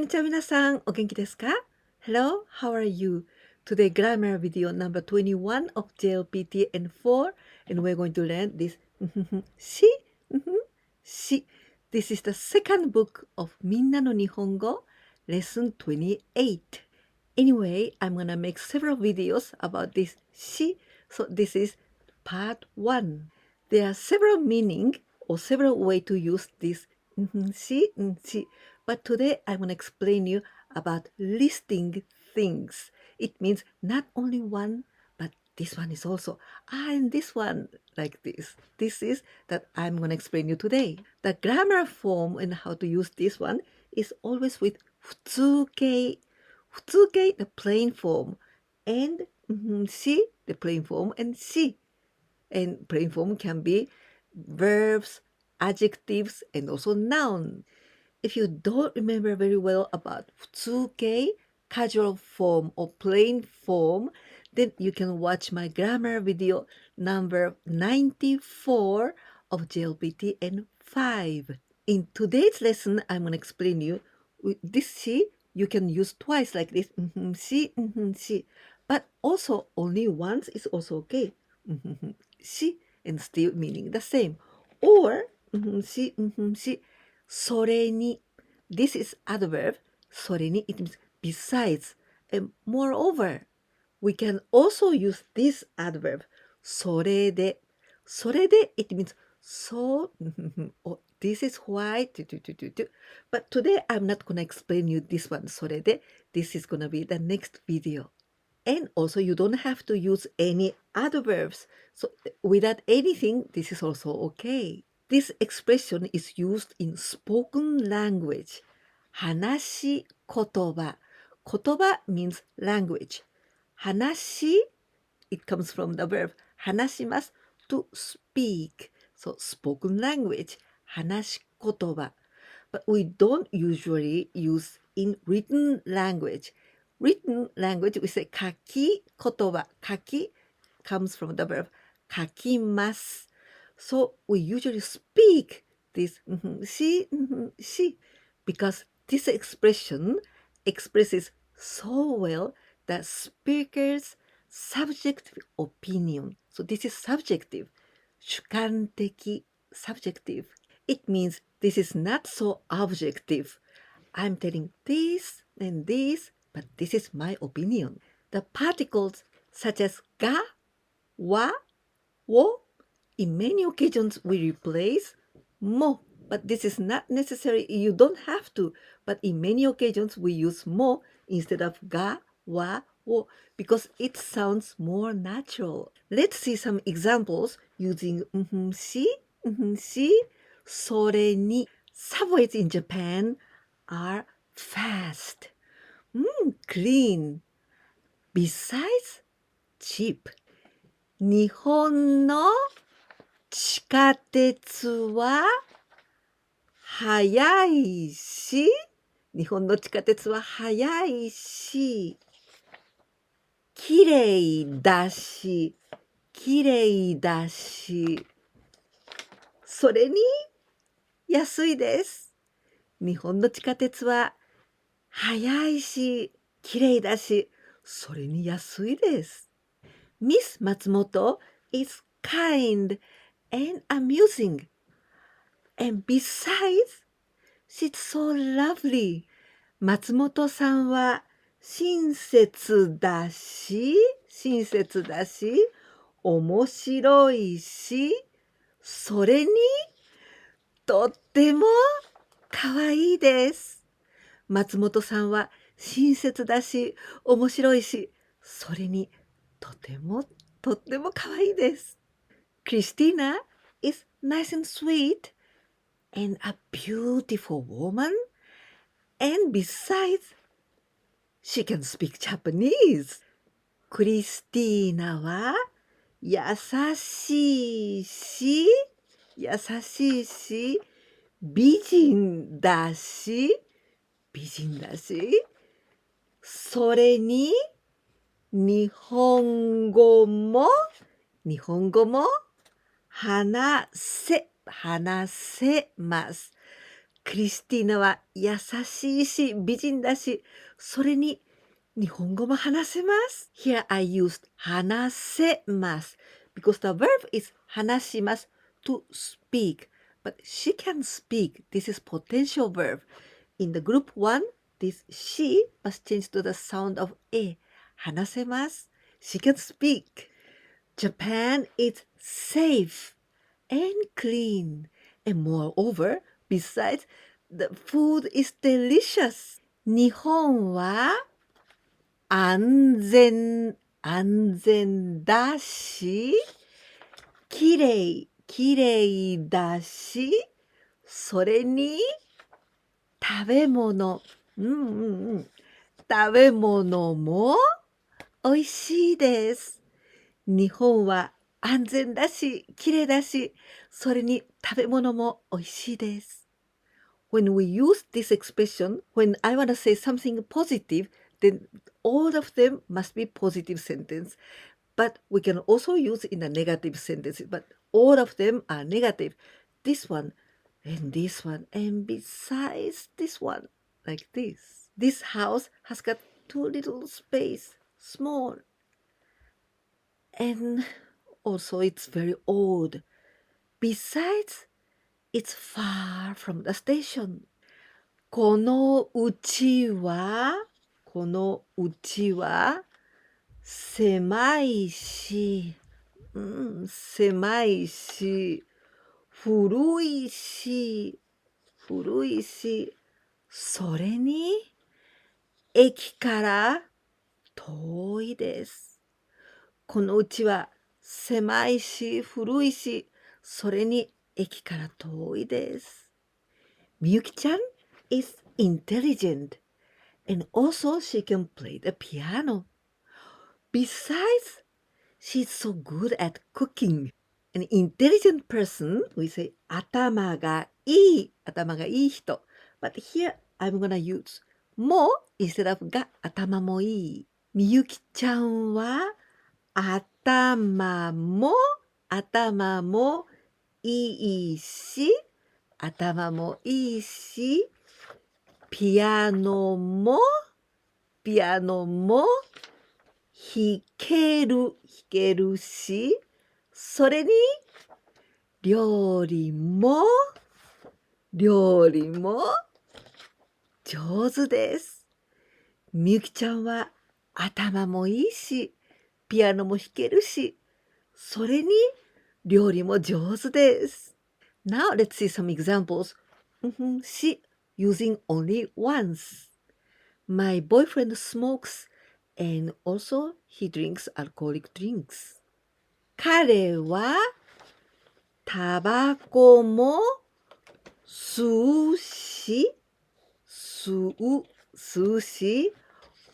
にちは皆さん、お元気ですか？ Hello, how are you? Today grammar video number 21 of JLPT N4 and we're going to learn thisし,し. This is the second book of みんなの日本語 lesson 28. Anyway, I'm gonna make several videos about this し. So this is part 1. There are several meaning or several way to use this し, but today I'm going to explain you about listing things. It means not only one, but this one is also, and this one like this. This is that I'm going to explain you today. The grammar form and how to use this one is always with 普通形. 普通形, the plain form, and し, the plain form, and し. And plain form can be verbs, adjectives, and also noun. If you don't remember very well about 普通形, casual form or plain form, then you can watch my grammar video number 94 of JLPT N5. In today's lesson, I'm going to explain you with this she you can use twice like this, she, but also only once is also okay. She and still meaning the same. Or she, Soreni. This is adverb. Soreni, it means besides. And moreover, we can also use this adverb. それで. それで, it means so. Oh, this is why. But today I'm not going to explain you this one. それで. This is going to be the next video. And also you don't have to use any adverbs. So without anything, this is also okay. This expression is used in spoken language. 話し言葉. 言葉 means language. 話, it comes from the verb 話します to speak. So spoken language. 話し言葉. But we don't usually use in written language. Written language, we say 書き言葉. 書き comes from the verb 書きます. So we usually speak this she because this expression expresses so well the speaker's subjective opinion. So this is subjective. 主観的 subjective. It means this is not so objective. I'm telling this and this, but this is my opinion. The particles such as が, は, を, in many occasions we replace も, but this is not necessary. You don't have to, but in many occasions we use も instead of が, は, を because it sounds more natural. Let's see some examples using し, それに. Subways in Japan are fast, clean, besides cheap. 日本の地下鉄は速いし、日本の地下鉄は速いし、きれいだし、それに安いです。日本の地下鉄は速いし、きれいだし、それに安いです。Miss Matsumoto is kind and amusing. And besides, she's so lovely. 松本さんは親切だし、面白いし、それにとってもかわいいです。松本さんは親切だし、面白いし、それにとってもかわいいです。Christina is nice and sweet and a beautiful woman. And besides, she can speak Japanese. クリスティーナは優しいし、美人だし、それに日本語も話せます。クリスティーナは優しいし、美人だし、それに日本語も話せます。Here I used 話せます because the verb is 話します to speak. But she can speak. This is potential verb. In the group 1, this she was changed to the sound of a. 話せます. She can speak. Japan is safe and clean. And moreover, besides, the food is delicious. 日本は安全だし、きれいだし、それに食べ物、食べ物も美味しいです。日本は安全だし、きれいだし、それに食べ物も美味しいです。When we use this expression, when I want to say something positive, then all of them must be positive sentence. But we can also use in a negative sentence, but all of them are negative. This one, and besides this one, like this. This house has got too little space, small. And also it's very old. Besides, it's far from the station. このうちは狭いし、古いし、それに駅から遠いです。このうちは狭いし、古いし、それに駅から遠いです。みゆきちゃん is intelligent and also she can play the piano. Besides, she's so good at cooking. An intelligent person, we say 頭がいい人。But here I'm gonna use も instead of が頭もいい。みゆきちゃんは頭もいいし、ピアノも弾けるし、それに料理も上手です。みゆきちゃんは頭もいいし、ピアノも弾けるし、それに料理も上手です。Now let's see some examples. She using only once. My boyfriend smokes and also he drinks alcoholic drinks. 彼はタバコも吸うし、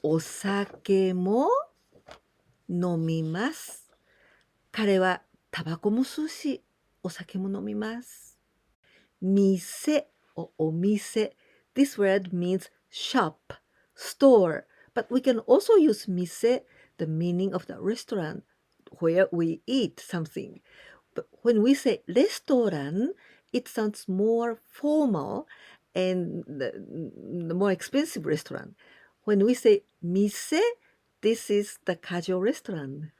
お酒も飲みます。彼はタバコも吸うし、お酒も飲みます。店 or お店 This word means shop, store, but we can also use 店 the meaning of the restaurant where we eat something. But when we say restaurant, it sounds more formal and the more expensive restaurant. When we say 店, this is the casual restaurant.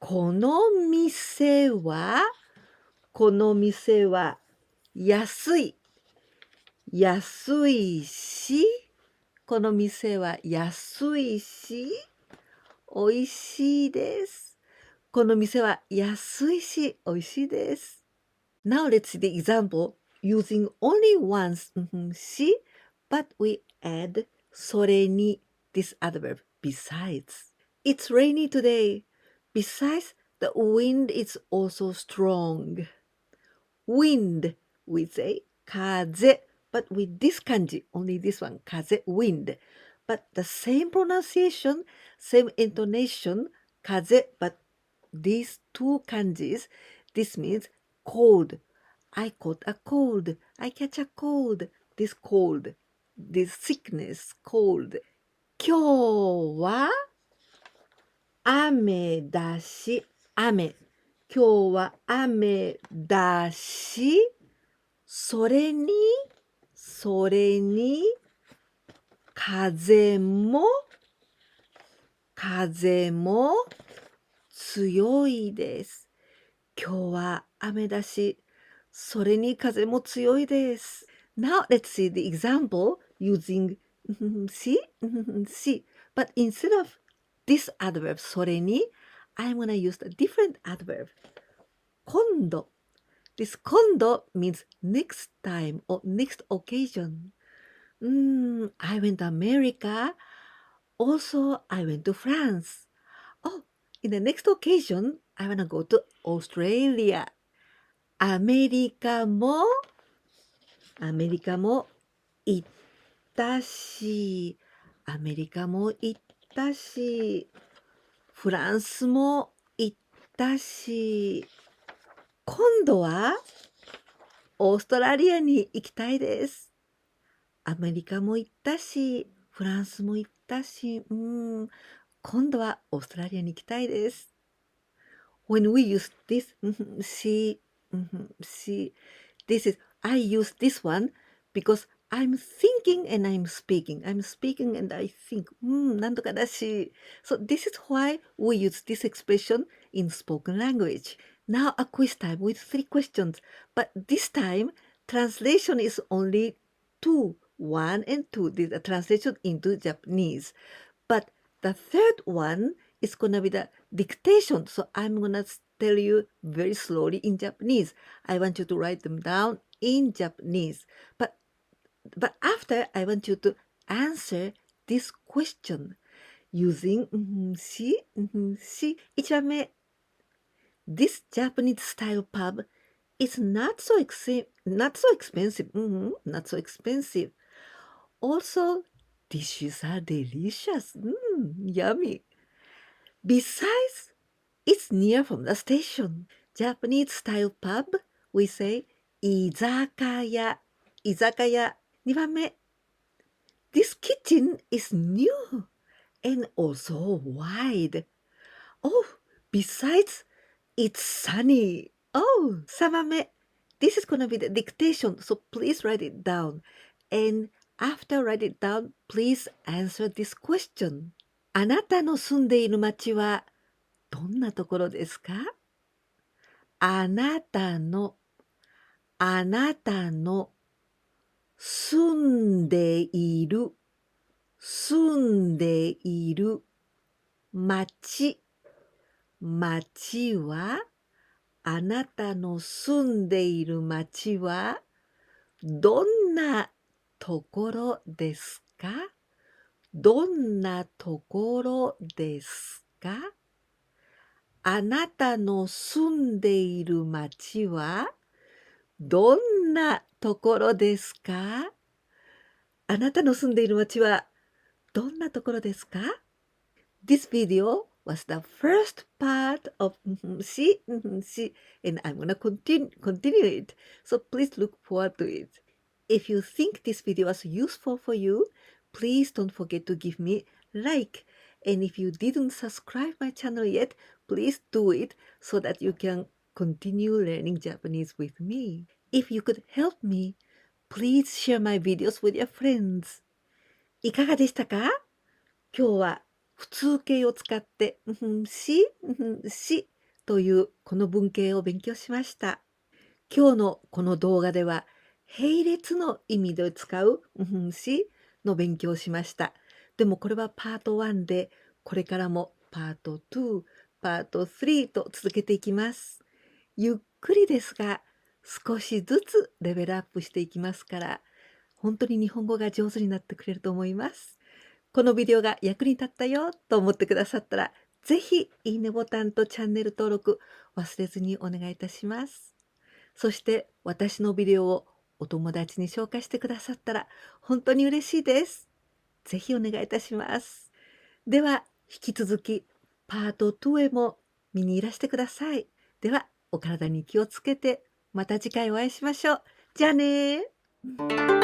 この店は安いし、この店は安いし、美味しいです。この店は安いし、美味しいです。Now let's see the example using only once し but we add それに this other verb besides. It's rainy today. Besides, the wind is also strong. Wind, we say 風 but with this kanji, only this one, 風 wind. But the same pronunciation, same intonation, 風 but these two kanjis, this means cold. I caught a cold. I catch a cold. This cold, this sickness, cold. 今日は雨だし、雨。今日は雨だし、それにそれに風も強いです。今日は雨だし、それに風も強いです。Now let's see the example using see, see. But instead of this adverb それに, I'm gonna use a different adverb. 今度. This 今度 means next time or next occasion. I went to America. Also, I went to France. Oh, in the next occasion, I wanna go to Australia. アメリカも行ったし、フランスも行ったし、今度はオーストラリアに行きたいです。アメリカも行ったし、フランスも行ったし、今度はオーストラリアに行きたいです。When we use this, see, this is, I use this one because I'm thinking and I'm speaking. I'm speaking and I think, なんとかだし. So this is why we use this expression in spoken language. Now a quiz time with 3 questions. But this time, translation is only 2, 1 and 2. This is a translation into Japanese. But the third one is gonna be the dictation. So I'm gonna tell you very slowly in Japanese. I want you to write them down in Japanese. But after, I want you to answer this question using 1番目. This Japanese style pub is not so expensive. Not so expensive. Also, dishes are delicious. Yummy. Besides, it's near from the station. Japanese style pub, we say 居酒屋. 2番目. This kitchen is new and also wide. Oh, besides, it's sunny. Oh, 3番目. This is gonna be the dictation, so please write it down. And after write it down, please answer this question. あなたの住んでいる町はどんなところですか？あなたの住んでいる町は、あなたの住んでいる町はどんなところですか？どんなところですか？あなたの住んでいる町はどんなところですか？あなたの住んでいる町はどんなところですか？ This video was the first part of see, and I'm gonna continue it. So please look forward to it. If you think this video was useful for you, please don't forget to give me like. And if you didn't subscribe my channel yet, please do it so that you can continue learning Japanese with me. If you could help me, please share my videos with your friends. いかがでしたか？今日は普通形を使ってしというこの文型を勉強しました。今日のこの動画では並列の意味で使うしの勉強をしました。でもこれはパート1で、これからもパート2、パート3と続けていきます。ゆっくりですが少しずつレベルアップしていきますから、本当に日本語が上手になってくれると思います。このビデオが役に立ったよと思ってくださったら、ぜひいいねボタンとチャンネル登録忘れずにお願いいたします。そして私のビデオをお友達に紹介してくださったら本当に嬉しいです。ぜひお願いいたします。では引き続きパート2へも見にいらしてください。ではお体に気をつけてまた次回お会いしましょう。じゃあねー。